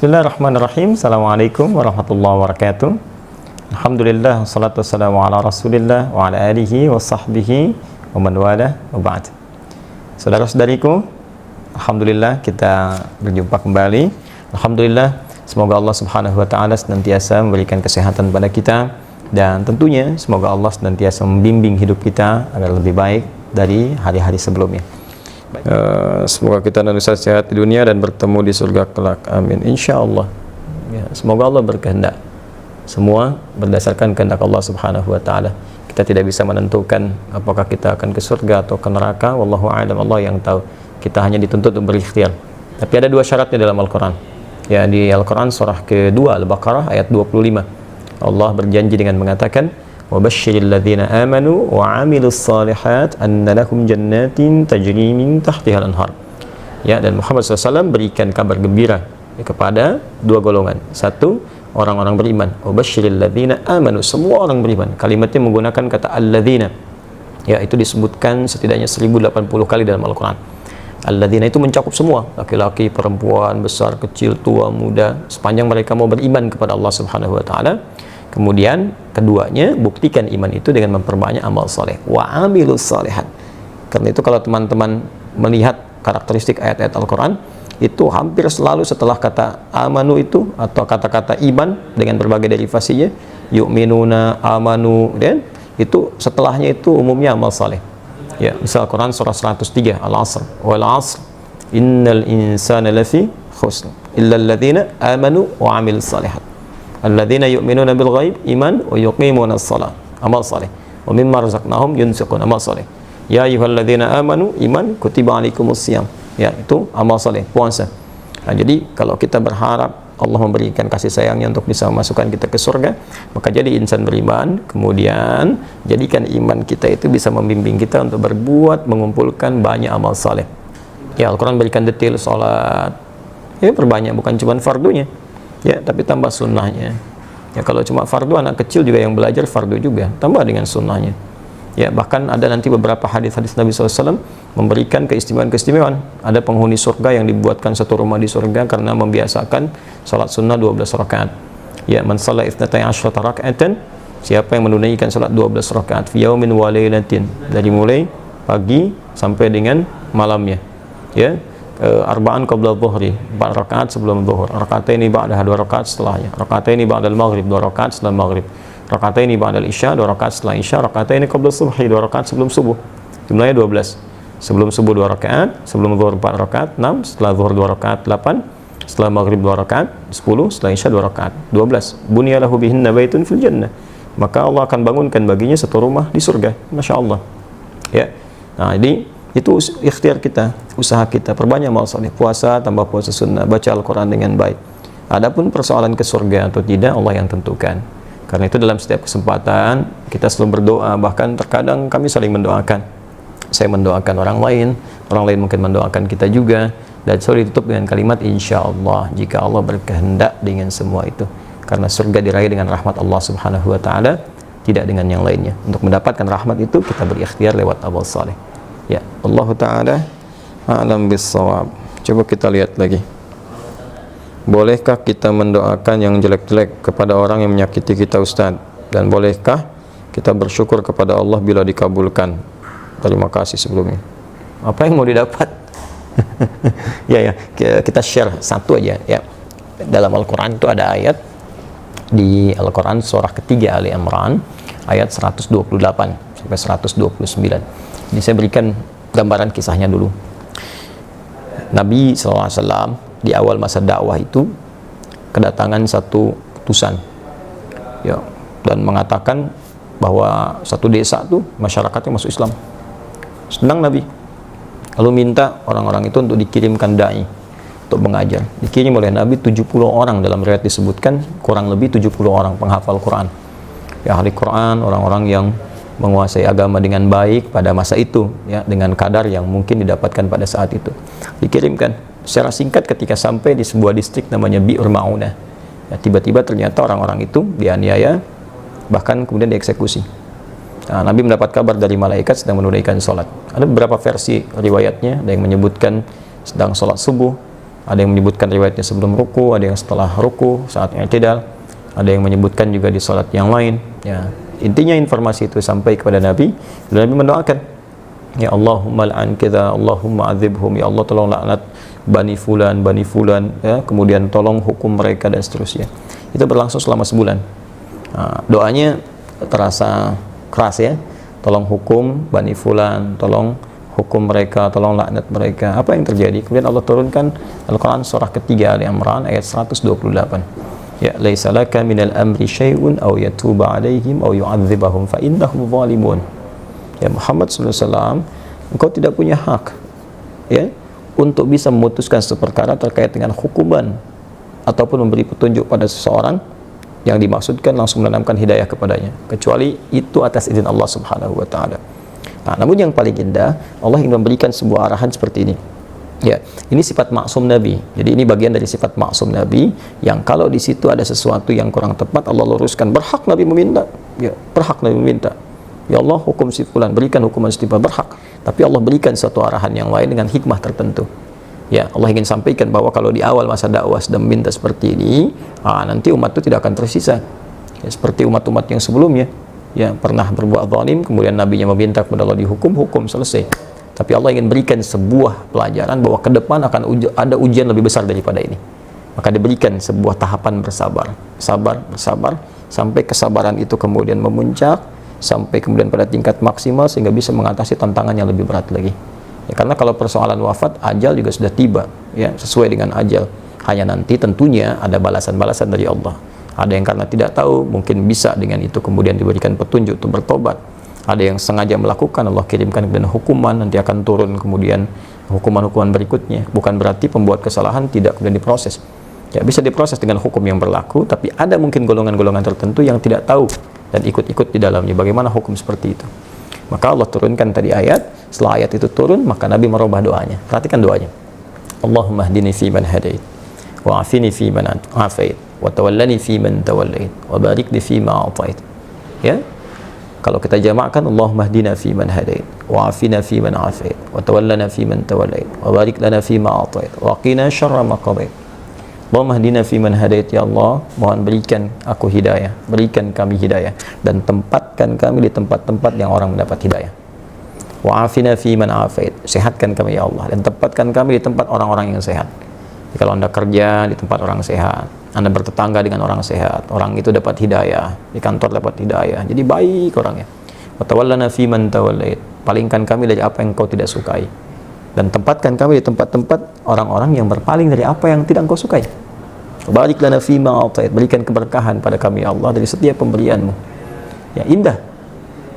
Bismillahirrahmanirrahim. Assalamualaikum warahmatullahi wabarakatuh. Alhamdulillah, wassalatu wassalamu ala rasulillah wa ala alihi wa sahbihi wa man wala wa ba'd. Saudara-saudariku, Alhamdulillah kita berjumpa kembali. Alhamdulillah, semoga Allah subhanahu wa ta'ala senantiasa memberikan kesehatan pada kita, dan tentunya semoga Allah senantiasa membimbing hidup kita agar lebih baik dari hari-hari sebelumnya. Semoga kita sehat di dunia dan bertemu di surga kelak, amin, insya Allah. Semoga Allah berkehendak, semua berdasarkan kehendak Allah subhanahu wa ta'ala. Kita tidak bisa menentukan apakah kita akan ke surga atau ke neraka, wallahu a'lam, Allah yang tahu. Kita hanya dituntut untuk berikhtiar. Tapi ada dua syaratnya dalam Al-Quran. Ya, di Al-Quran surah kedua Al-Baqarah ayat 25, Allah berjanji dengan mengatakan, وَبَشِّرِ الَّذِينَ آمَنُوا وَعَمِلُوا الصَّالِحَاتِ أَنَّ لَهُمْ جَنَّاتٍ تَجْرِي مِنْ تَحْتِهَا الْأَنْهَارُ. Ya, dan Muhammad SAW berikan kabar gembira kepada dua golongan. Satu, orang-orang beriman. وَبَشِّرِ الَّذِينَ آمَنُوا, semua orang beriman. Kalimatnya menggunakan kata alladzina. Ya, itu disebutkan setidaknya 1080 kali dalam Al-Quran. Alladzina itu mencakup semua, laki-laki, perempuan, besar, kecil, tua, muda, sepanjang mereka mau beriman kepada Allah subhanahu wa ta'ala. Kemudian keduanya, buktikan iman itu dengan memperbanyak amal soleh. Wa amilus solehat. Karena itu kalau teman-teman melihat karakteristik ayat-ayat Al-Quran, itu hampir selalu setelah kata amanu itu atau kata-kata iman dengan berbagai derivasinya, yu'minuna, amanu, dan itu setelahnya itu umumnya amal soleh. Ya, misal Quran surah 103 Al-Asr, wal asr innal insana lafi khusr illa alladhina amanu wa amilus solehat. Alladzina yu'minuna bil ghaib, iman, wa yuqimuna as-shalah, amal saleh, wa mimma razaqnahum yunfiqun, amal saleh. Ya ayyuhalladzina amanu, iman, kutiba alaikumus shiyam. Ya, itu amal saleh, puasa. Nah, jadi kalau kita berharap Allah memberikan kasih sayangnya untuk bisa memasukkan kita ke surga, maka jadi insan beriman, kemudian jadikan iman kita itu bisa membimbing kita untuk berbuat, mengumpulkan banyak amal saleh. Ya, Al-Quran berikan detail salat. Ya, perbanyak, bukan cuma fardunya. Ya, tapi tambah sunnahnya. Ya, kalau cuma fardu, anak kecil juga yang belajar fardu juga, tambah dengan sunnahnya. Ya, bahkan ada nanti beberapa hadis-hadis Nabi SAW memberikan keistimewaan-keistimewaan. Ada penghuni surga yang dibuatkan satu rumah di surga karena membiasakan salat sunnah 12 rakaat. Ya, man shalla 12 raka'atan, siapa yang menunaikan salat 12 rakaat fi yaumin wa lailatin, dari mulai pagi sampai dengan malamnya. Ya, arba'an qabla dhuhri, 4 rakaat sebelum zuhur, rakataini ba'daha, 2 rakaat setelahnya, rakataini ba'dal maghrib, 2 rakaat setelah maghrib, rakataini ba'dal isya, 2 rakaat setelah isya, rakataini qabla subhi, 2 rakaat sebelum subuh. Jumlahnya 12. Sebelum subuh 2 rakaat, sebelum zuhur 4 rakaat, 6, setelah zuhur 2 rakaat, 8, setelah maghrib 2 rakaat, 10, setelah isya 2 rakaat, 12. Bunyalahu bihinna baitun fil jannah. Maka Allah akan bangunkan baginya satu rumah di surga. Masya Allah. Ya. Nah, jadi itu ikhtiar kita, usaha kita, perbanyak amal saleh, puasa, tambah puasa sunnah, baca Al-Quran dengan baik. Adapun persoalan ke surga atau tidak, Allah yang tentukan. Karena itu dalam setiap kesempatan kita selalu berdoa, bahkan terkadang kami saling mendoakan. Saya mendoakan orang lain mungkin mendoakan kita juga, dan selalu ditutup dengan kalimat insya Allah, jika Allah berkehendak dengan semua itu. Karena surga diraih dengan rahmat Allah subhanahu wa ta'ala, tidak dengan yang lainnya. Untuk mendapatkan rahmat itu kita berikhtiar lewat amal saleh. Ya, Allah Ta'ala a'lam bis-shawab. Coba kita lihat lagi. Bolehkah kita mendoakan yang jelek-jelek kepada orang yang menyakiti kita, Ustaz? Dan bolehkah kita bersyukur kepada Allah bila dikabulkan? Terima kasih sebelumnya. Apa yang mau didapat? Ya, kita share satu aja. Ya, dalam Al-Quran itu ada ayat di Al-Quran surah ketiga Ali Imran ayat 128 sampai 129. Ini saya berikan gambaran kisahnya dulu. Nabi SAW di awal masa dakwah itu kedatangan satu utusan, ya, dan mengatakan bahwa satu desa tuh masyarakatnya masuk Islam. Senang Nabi, lalu minta orang-orang itu untuk dikirimkan dai untuk mengajar. Dikirim oleh Nabi 70 orang, dalam riwayat disebutkan kurang lebih 70 orang penghafal Quran, ya, ahli Quran, orang-orang yang menguasai agama dengan baik pada masa itu, ya, dengan kadar yang mungkin didapatkan pada saat itu. Dikirimkan secara singkat ketika sampai di sebuah distrik namanya Bi'ur Ma'unah. Ya, tiba-tiba ternyata orang-orang itu dianiaya, bahkan kemudian dieksekusi. Nah, Nabi mendapat kabar dari malaikat sedang menunaikan sholat. Ada beberapa versi riwayatnya, ada yang menyebutkan sedang sholat subuh, Ada yang menyebutkan riwayatnya sebelum ruku, ada yang setelah ruku, saat i'tidal, ada yang menyebutkan juga di salat yang lain. Ya, intinya informasi itu sampai kepada Nabi, dan Nabi mendoakan, ya Allahumma la'an kita, Allahumma adzibhum, ya Allah tolong laknat bani fulan, ya, kemudian tolong hukum mereka dan seterusnya. Itu berlangsung selama sebulan. Nah, doanya terasa keras ya, tolong hukum bani fulan, tolong hukum mereka, tolong laknat mereka. Apa yang terjadi? Kemudian Allah turunkan Al-Quran surah ketiga Ali Imran ayat 128. Ya, laisa laka minal amri syai'un aw yatuba alaihim aw yu'adzibahum fa innahum zalimun. Ya Muhammad sallallahu alaihi wasallam, engkau tidak punya hak ya untuk bisa memutuskan suatu perkara terkait dengan hukuman ataupun memberi petunjuk pada seseorang yang dimaksudkan langsung menanamkan hidayah kepadanya, kecuali itu atas izin Allah Subhanahu wa taala. Nah, namun yang paling indah, Allah ingin memberikan sebuah arahan seperti ini. Ya, ini sifat maksum Nabi. Jadi ini bagian dari sifat maksum Nabi yang kalau di situ ada sesuatu yang kurang tepat, Allah luruskan. Berhak Nabi meminta. Ya, berhak Nabi meminta. Ya Allah, hukum si fulan, berikan hukuman setimpal, berhak. Tapi Allah berikan suatu arahan yang lain dengan hikmah tertentu. Ya, Allah ingin sampaikan bahwa kalau di awal masa dakwah sedang minta seperti ini, nanti umat itu tidak akan tersisa. Ya, seperti umat-umat yang sebelumnya. Ya, pernah berbuat zalim, kemudian nabinya meminta kepada Allah dihukum, hukum selesai. Tapi Allah ingin berikan sebuah pelajaran bahwa ke depan akan ada ujian lebih besar daripada ini. Maka diberikan sebuah tahapan bersabar, bersabar, sampai kesabaran itu kemudian memuncak, sampai kemudian pada tingkat maksimal sehingga bisa mengatasi tantangan yang lebih berat lagi. Ya, karena kalau persoalan wafat, ajal juga sudah tiba, ya, sesuai dengan ajal. Hanya nanti tentunya ada balasan-balasan dari Allah. Ada yang karena tidak tahu, mungkin bisa dengan itu kemudian diberikan petunjuk untuk bertobat. Ada yang sengaja melakukan, Allah kirimkan kemudian hukuman, nanti akan turun kemudian hukuman-hukuman berikutnya. Bukan berarti pembuat kesalahan tidak kemudian diproses. Ya, bisa diproses dengan hukum yang berlaku, tapi ada mungkin golongan-golongan tertentu yang tidak tahu dan ikut-ikut di dalamnya. Bagaimana hukum seperti itu? Maka Allah turunkan tadi ayat, setelah ayat itu turun, maka Nabi merubah doanya. Perhatikan doanya. Allahumma hdini fi man hadait, wa afini fi man afait, wa tawallani fi man tawallait, wa barik li fi ma atait. Ya, kalau kita jamakkan, Allahumma hdina fi man hadait, wa afina fi man afait, wa tawallana fi man tawallait, wa barik lana fi ma atait, wa qina syarra ma qadait. Allahumma hdina fi man hadait, ya Allah, mohon berikan aku hidayah, berikan kami hidayah, dan tempatkan kami di tempat-tempat yang orang mendapat hidayah. Wa afina fi man afait, sehatkan kami ya Allah, dan tempatkan kami di tempat orang-orang yang sehat. Jadi, kalau Anda kerja di tempat orang sehat, Anda bertetangga dengan orang sehat, orang itu dapat hidayah, di kantor dapat hidayah, jadi baik orangnya. Wa tawallana fi man tawallait, palingkan kami dari apa yang Kau tidak sukai, dan tempatkan kami di tempat-tempat orang-orang yang berpaling dari apa yang tidak Engkau sukai. Barik lana fi ma atait, berikan keberkahan pada kami ya Allah dari setiap pemberian-Mu. Ya, indah.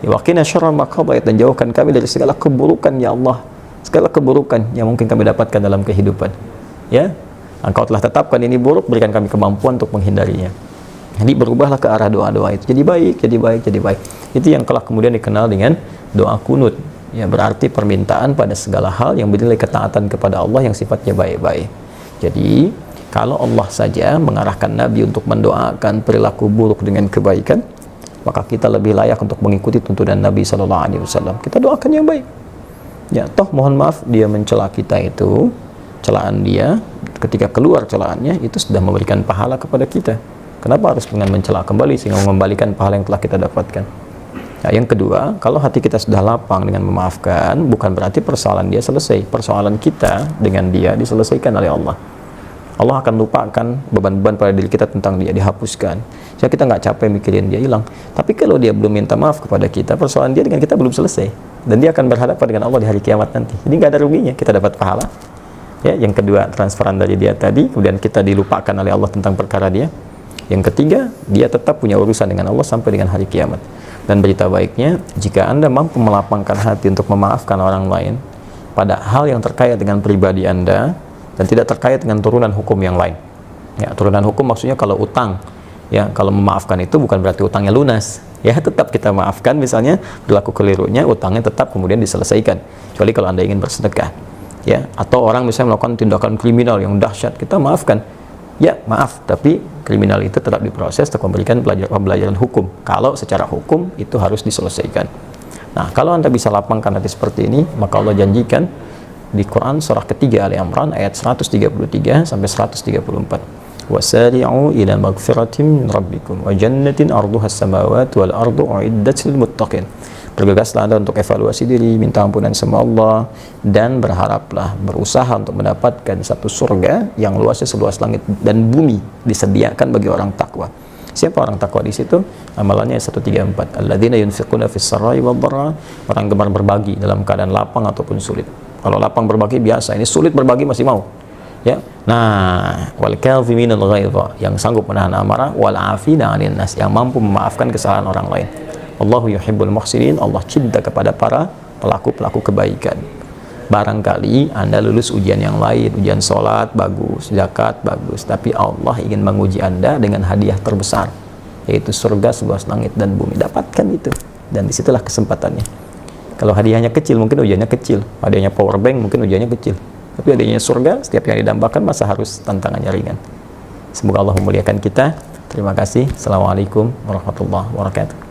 Ya, wa qina syarra ma qadait, dan jauhkan kami dari segala keburukan ya Allah, segala keburukan yang mungkin kami dapatkan dalam kehidupan. Ya, Engkau telah tetapkan ini buruk, berikan kami kemampuan untuk menghindarinya. Jadi berubahlah ke arah doa-doa itu, jadi baik, jadi baik, jadi baik. Itu yang telah kemudian dikenal dengan doa kunut. Ya, berarti permintaan pada segala hal yang bernilai ketaatan kepada Allah yang sifatnya baik-baik. Jadi kalau Allah saja mengarahkan Nabi untuk mendoakan perilaku buruk dengan kebaikan, maka kita lebih layak untuk mengikuti tuntunan Nabi Sallallahu Alaihi Wasallam. Kita doakan yang baik. Ya, toh mohon maaf dia mencela kita itu, celaan dia, ketika keluar celaannya itu sudah memberikan pahala kepada kita. Kenapa harus dengan mencela kembali sehingga mengembalikan pahala yang telah kita dapatkan? Nah, yang kedua, kalau hati kita sudah lapang dengan memaafkan, bukan berarti persoalan dia selesai. Persoalan kita dengan dia diselesaikan oleh Allah. Allah akan lupakan beban-beban pada diri kita tentang dia, dihapuskan. Jadi kita nggak capek mikirin dia hilang. Tapi kalau dia belum minta maaf kepada kita, persoalan dia dengan kita belum selesai. Dan dia akan berhadapan dengan Allah di hari kiamat nanti. Jadi nggak ada ruginya, kita dapat pahala. Ya, yang kedua, transferan dari dia tadi, kemudian kita dilupakan oleh Allah tentang perkara dia. Yang ketiga, dia tetap punya urusan dengan Allah sampai dengan hari kiamat. Dan berita baiknya, jika Anda mampu melapangkan hati untuk memaafkan orang lain pada hal yang terkait dengan pribadi Anda dan tidak terkait dengan turunan hukum yang lain. Ya, turunan hukum maksudnya kalau utang, ya, kalau memaafkan itu bukan berarti utangnya lunas. Ya, tetap kita maafkan, misalnya berlaku kelirunya, utangnya tetap kemudian diselesaikan. Kecuali kalau Anda ingin bersedekah. Ya, atau orang misalnya melakukan tindakan kriminal yang dahsyat, kita maafkan. Ya, maaf, tapi kriminal itu tetap diproses untuk memberikan pembelajaran hukum. Kalau secara hukum itu harus diselesaikan. Nah, kalau Anda bisa lapangkan hati seperti ini, maka Allah janjikan di Quran surah ketiga Ali Imran ayat 133 sampai 134. Wasari'u ila magfiratin min rabbikum wa jannatin arduha as-samawati wal ardu uiddat lil muttaqin. Bergegaslah Anda untuk evaluasi diri, minta ampunan sama Allah, dan berharaplah, berusaha untuk mendapatkan satu surga yang luasnya seluas langit dan bumi, disediakan bagi orang takwa. Siapa orang takwa di situ? Amalannya 134. Alladzina yunfiquna fis sarai wad dharra, orang gemar berbagi dalam keadaan lapang ataupun sulit. Kalau lapang berbagi biasa, ini sulit berbagi masih mau. Ya. Nah, wal kadhiminal ghaidha, yang sanggup menahan amarah, wal afina 'anil nas, yang mampu memaafkan kesalahan orang lain. Allahu yuhibbul muhsinin, Allah cinta kepada para pelaku-pelaku kebaikan. Barangkali Anda lulus ujian yang lain, ujian sholat bagus, zakat bagus, tapi Allah ingin menguji Anda dengan hadiah terbesar, yaitu surga seluas langit dan bumi. Dapatkan itu, dan disitulah kesempatannya. Kalau hadiahnya kecil, mungkin ujiannya kecil. Hadiahnya power bank, mungkin ujiannya kecil. Tapi hadiahnya surga, setiap yang didambakan, masa harus tantangannya ringan. Semoga Allah memuliakan kita. Terima kasih. Assalamualaikum warahmatullahi wabarakatuh.